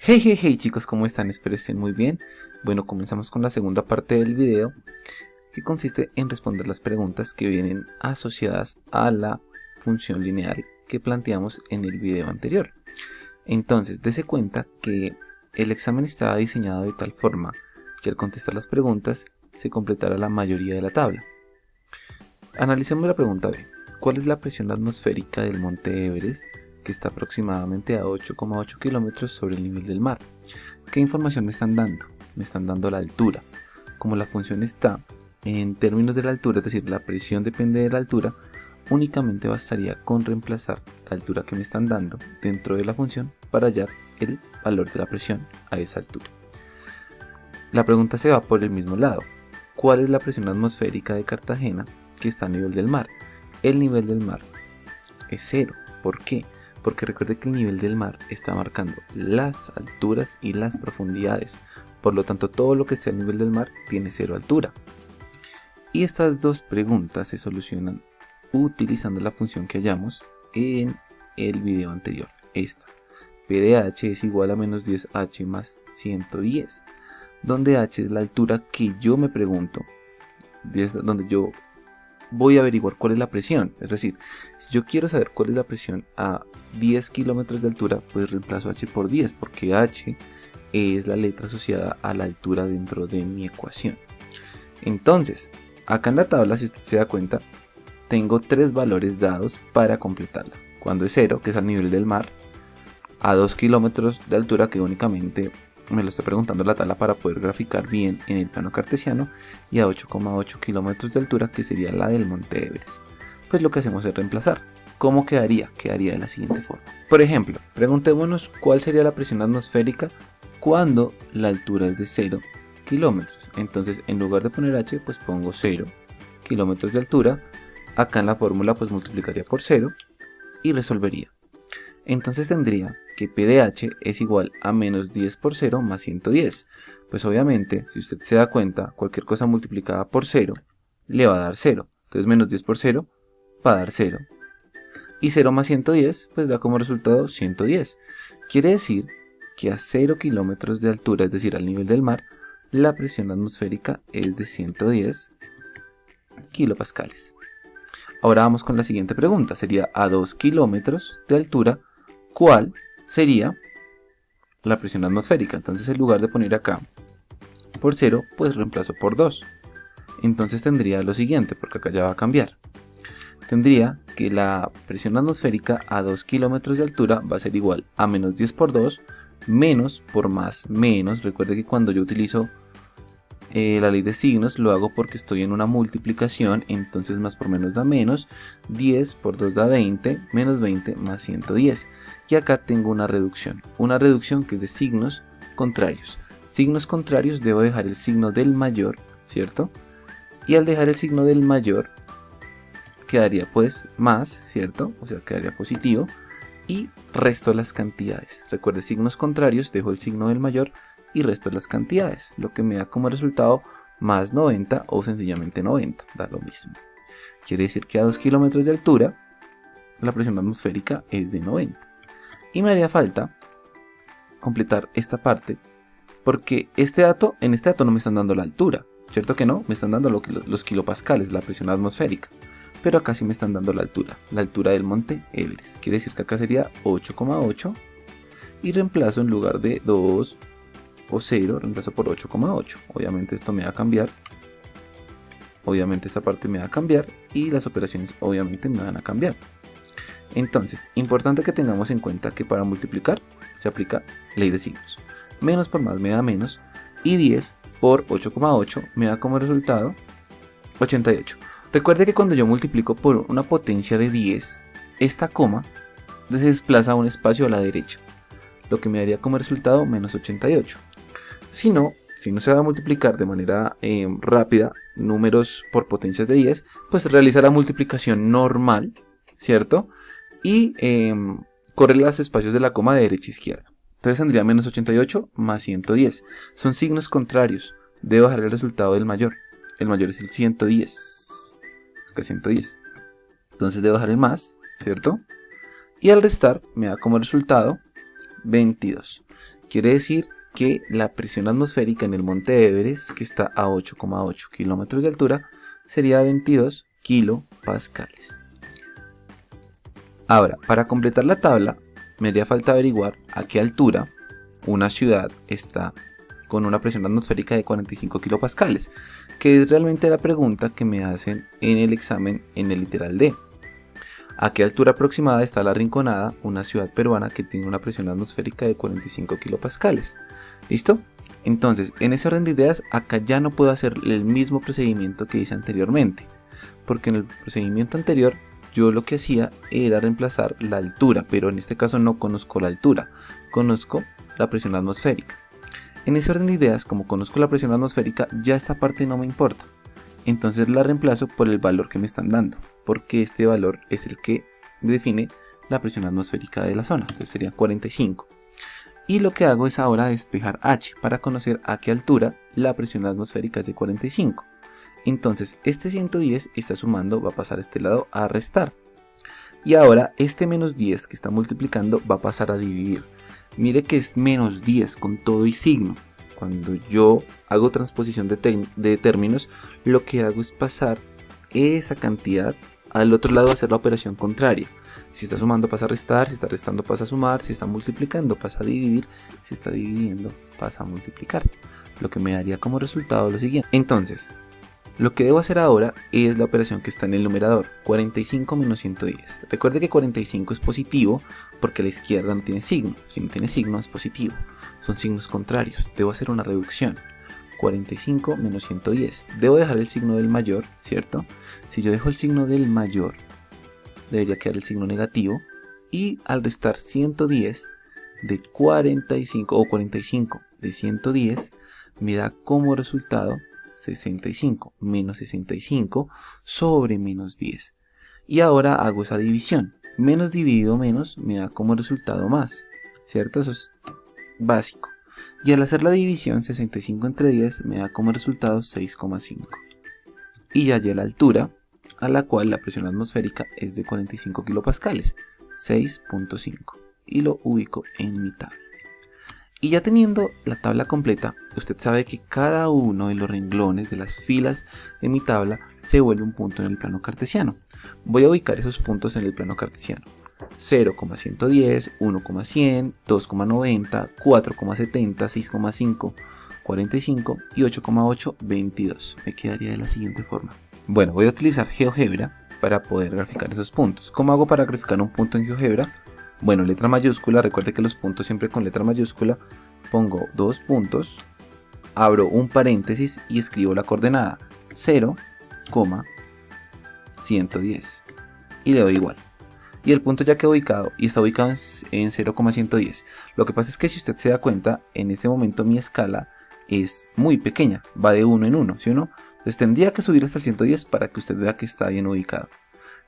Hey, hey, hey chicos, ¿cómo están? Espero estén muy bien. Bueno, comenzamos con la segunda parte del video, que consiste en responder las preguntas que vienen asociadas a la función lineal que planteamos en el video anterior. Entonces, dése cuenta que el examen estaba diseñado de tal forma que al contestar las preguntas se completara la mayoría de la tabla. Analicemos la pregunta B. ¿Cuál es la presión atmosférica del monte Everest, que está aproximadamente a 8,8 kilómetros sobre el nivel del mar? ¿Qué información me están dando? Me están dando la altura. Como la función está en términos de la altura, es decir, la presión depende de la altura, únicamente bastaría con reemplazar la altura que me están dando dentro de la función para hallar el valor de la presión a esa altura. La pregunta se va por el mismo lado. ¿Cuál es la presión atmosférica de Cartagena que está a nivel del mar? El nivel del mar es cero. ¿Por qué? Porque recuerde que el nivel del mar está marcando las alturas y las profundidades. Por lo tanto, todo lo que esté a nivel del mar tiene cero altura. Y estas dos preguntas se solucionan utilizando la función que hallamos en el video anterior. Esta. P de h es igual a menos 10h más 110. Donde h es la altura que yo me pregunto. Donde yo voy a averiguar cuál es la presión. Es decir, si yo quiero saber cuál es la presión a 10 kilómetros de altura, pues reemplazo h por 10, porque h es la letra asociada a la altura dentro de mi ecuación. Entonces, acá en la tabla, si usted se da cuenta, tengo tres valores dados para completarla. Cuando es 0, que es al nivel del mar, a 2 kilómetros de altura, que únicamente me lo está preguntando la tabla para poder graficar bien en el plano cartesiano, y a 8,8 kilómetros de altura, que sería la del monte Everest. Pues lo que hacemos es reemplazar. ¿Cómo quedaría? Quedaría de la siguiente forma. Por ejemplo, preguntémonos cuál sería la presión atmosférica cuando la altura es de 0 kilómetros. Entonces, en lugar de poner h, pues pongo 0 kilómetros de altura. Acá en la fórmula pues multiplicaría por 0 y resolvería. Entonces tendría que P de h es igual a menos 10 por 0 más 110. Pues obviamente, si usted se da cuenta, cualquier cosa multiplicada por 0 le va a dar 0. Entonces menos 10 por 0 va a dar 0. Y 0 más 110 pues da como resultado 110. Quiere decir que a 0 kilómetros de altura, es decir, al nivel del mar, la presión atmosférica es de 110 kilopascales. Ahora vamos con la siguiente pregunta. Sería a 2 kilómetros de altura, ¿cuál sería la presión atmosférica? Entonces, en lugar de poner acá por 0, pues reemplazo por 2. Entonces tendría lo siguiente, porque acá ya va a cambiar. Tendría que la presión atmosférica a 2 kilómetros de altura va a ser igual a menos 10 por 2, menos por más menos. Recuerde que cuando yo utilizo la ley de signos lo hago porque estoy en una multiplicación, entonces más por menos da menos, 10 por 2 da 20, menos 20 más 110. Y acá tengo una reducción que es de signos contrarios. Signos contrarios debo dejar el signo del mayor, ¿cierto? Y al dejar el signo del mayor quedaría pues más, ¿cierto? O sea, quedaría positivo y resto las cantidades. Recuerde, signos contrarios, dejo el signo del mayor y resto las cantidades, lo que me da como resultado más 90 o sencillamente 90, da lo mismo. Quiere decir que a 2 kilómetros de altura la presión atmosférica es de 90. Y me haría falta completar esta parte porque en este dato no me están dando la altura, ¿cierto que no? Me están dando los kilopascales, la presión atmosférica. Pero acá sí me están dando la altura del monte Everest. Quiere decir que acá sería 8,8 y reemplazo en lugar de 2 o 0, reemplazo por 8,8. Obviamente esto me va a cambiar. Obviamente esta parte me va a cambiar y las operaciones obviamente me van a cambiar. Entonces, importante que tengamos en cuenta que para multiplicar se aplica ley de signos. Menos por más me da menos y 10 por 8,8 me da como resultado 88. Recuerde que cuando yo multiplico por una potencia de 10, esta coma se desplaza a un espacio a la derecha, lo que me daría como resultado menos 88. Si no se va a multiplicar de manera rápida números por potencias de 10, pues realiza la multiplicación normal, ¿cierto? Y corre los espacios de la coma de derecha a izquierda. Entonces tendría menos 88 más 110. Son signos contrarios. Debo bajar el resultado del mayor. El mayor es el 110. Acá 110. Entonces debo bajar el más, ¿cierto? Y al restar me da como resultado 22. Quiere decir que la presión atmosférica en el monte Everest, que está a 8,8 kilómetros de altura, sería 22 kilopascales. Ahora, para completar la tabla, me haría falta averiguar a qué altura una ciudad está con una presión atmosférica de 45 kilopascales, que es realmente la pregunta que me hacen en el examen en el literal D. ¿A qué altura aproximada está La Rinconada, una ciudad peruana que tiene una presión atmosférica de 45 kilopascales? ¿Listo? Entonces, en ese orden de ideas, acá ya no puedo hacer el mismo procedimiento que hice anteriormente, porque en el procedimiento anterior yo lo que hacía era reemplazar la altura, pero en este caso no conozco la altura, conozco la presión atmosférica. En ese orden de ideas, como conozco la presión atmosférica, ya esta parte no me importa. Entonces la reemplazo por el valor que me están dando, porque este valor es el que define la presión atmosférica de la zona, entonces sería 45. Y lo que hago es ahora despejar H para conocer a qué altura la presión atmosférica es de 45. Entonces este 110 está sumando, va a pasar a este lado a restar. Y ahora este menos 10 que está multiplicando va a pasar a dividir. Mire que es menos 10 con todo y signo. Cuando yo hago transposición de términos, lo que hago es pasar esa cantidad al otro lado a hacer la operación contraria. Si está sumando pasa a restar, si está restando pasa a sumar, si está multiplicando pasa a dividir, si está dividiendo pasa a multiplicar. Lo que me daría como resultado lo siguiente. Entonces, lo que debo hacer ahora es la operación que está en el numerador, 45 menos 110. Recuerde que 45 es positivo porque a la izquierda no tiene signo. Si no tiene signo es positivo. Son signos contrarios. Debo hacer una reducción. 45 menos 110. Debo dejar el signo del mayor, ¿cierto? Si yo dejo el signo del mayor, debería quedar el signo negativo. Y al restar 110 de 45 o 45 de 110, me da como resultado 65 menos 65 sobre menos 10. Y ahora hago esa división. Menos dividido menos me da como resultado más, ¿cierto? Eso es básico. Y al hacer la división, 65 entre 10 me da como resultado 6,5. Y ya hallé la altura a la cual la presión atmosférica es de 45 kilopascales, 6,5. Y lo ubico en mi tabla. Y ya teniendo la tabla completa, usted sabe que cada uno de los renglones de las filas de mi tabla se vuelve un punto en el plano cartesiano. Voy a ubicar esos puntos en el plano cartesiano. 0,110, 1,100, 2,90, 4,70, 6,5, 45 y 8,8, 22. Me quedaría de la siguiente forma. Bueno, voy a utilizar GeoGebra para poder graficar esos puntos. ¿Cómo hago para graficar un punto en GeoGebra? Bueno, letra mayúscula, recuerde que los puntos siempre con letra mayúscula. Pongo dos puntos, abro un paréntesis y escribo la coordenada 0,110 y le doy igual. Y el punto ya quedó ubicado y está ubicado en 0,110. Lo que pasa es que si usted se da cuenta, en este momento mi escala es muy pequeña, va de 1 en 1, ¿sí o no? Entonces tendría que subir hasta el 110 para que usted vea que está bien ubicado.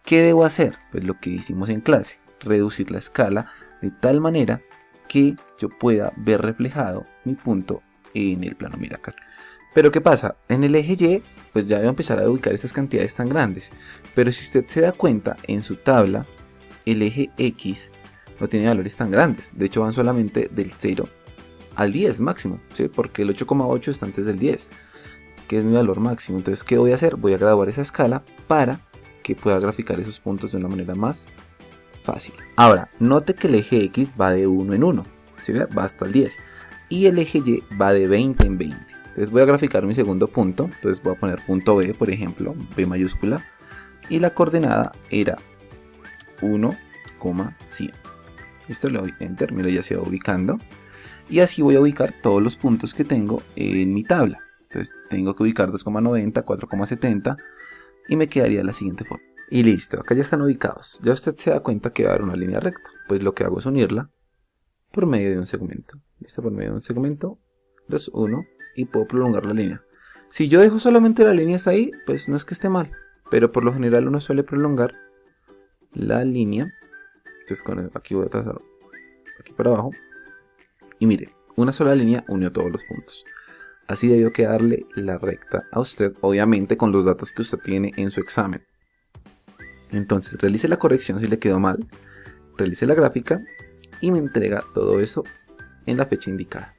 ¿Qué debo hacer? Pues lo que hicimos en clase, reducir la escala de tal manera que yo pueda ver reflejado mi punto en el plano. Mira acá. Pero ¿qué pasa? En el eje Y, pues ya voy a empezar a ubicar estas cantidades tan grandes. Pero si usted se da cuenta, en su tabla, el eje X no tiene valores tan grandes. De hecho, van solamente del 0 al 10 máximo, ¿sí? Porque el 8,8 está antes del 10, que es mi valor máximo. Entonces, ¿qué voy a hacer? Voy a graduar esa escala para que pueda graficar esos puntos de una manera más fácil. Ahora, note que el eje X va de 1 en 1, ¿sí? Va hasta el 10. Y el eje Y va de 20 en 20. Entonces voy a graficar mi segundo punto. Entonces voy a poner punto B, por ejemplo, B mayúscula. Y la coordenada era 1,100. Esto le doy enter, mira, ya se va ubicando. Y así voy a ubicar todos los puntos que tengo en mi tabla. Entonces tengo que ubicar 2,90, 4,70 y me quedaría la siguiente forma. Y listo, acá ya están ubicados. Ya usted se da cuenta que va a haber una línea recta. Pues lo que hago es unirla por medio de un segmento. Listo, por medio de un segmento, los uno y puedo prolongar la línea. Si yo dejo solamente la línea hasta ahí, pues no es que esté mal. Pero por lo general uno suele prolongar la línea. Entonces aquí voy a trazar aquí para abajo. Y mire, una sola línea unió todos los puntos. Así debió quedarle la recta a usted, obviamente con los datos que usted tiene en su examen. Entonces realice la corrección si le quedó mal, realice la gráfica y me entrega todo eso en la fecha indicada.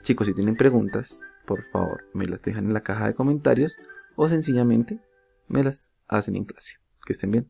Chicos, si tienen preguntas, por favor me las dejan en la caja de comentarios o sencillamente me las hacen en clase. Que estén bien.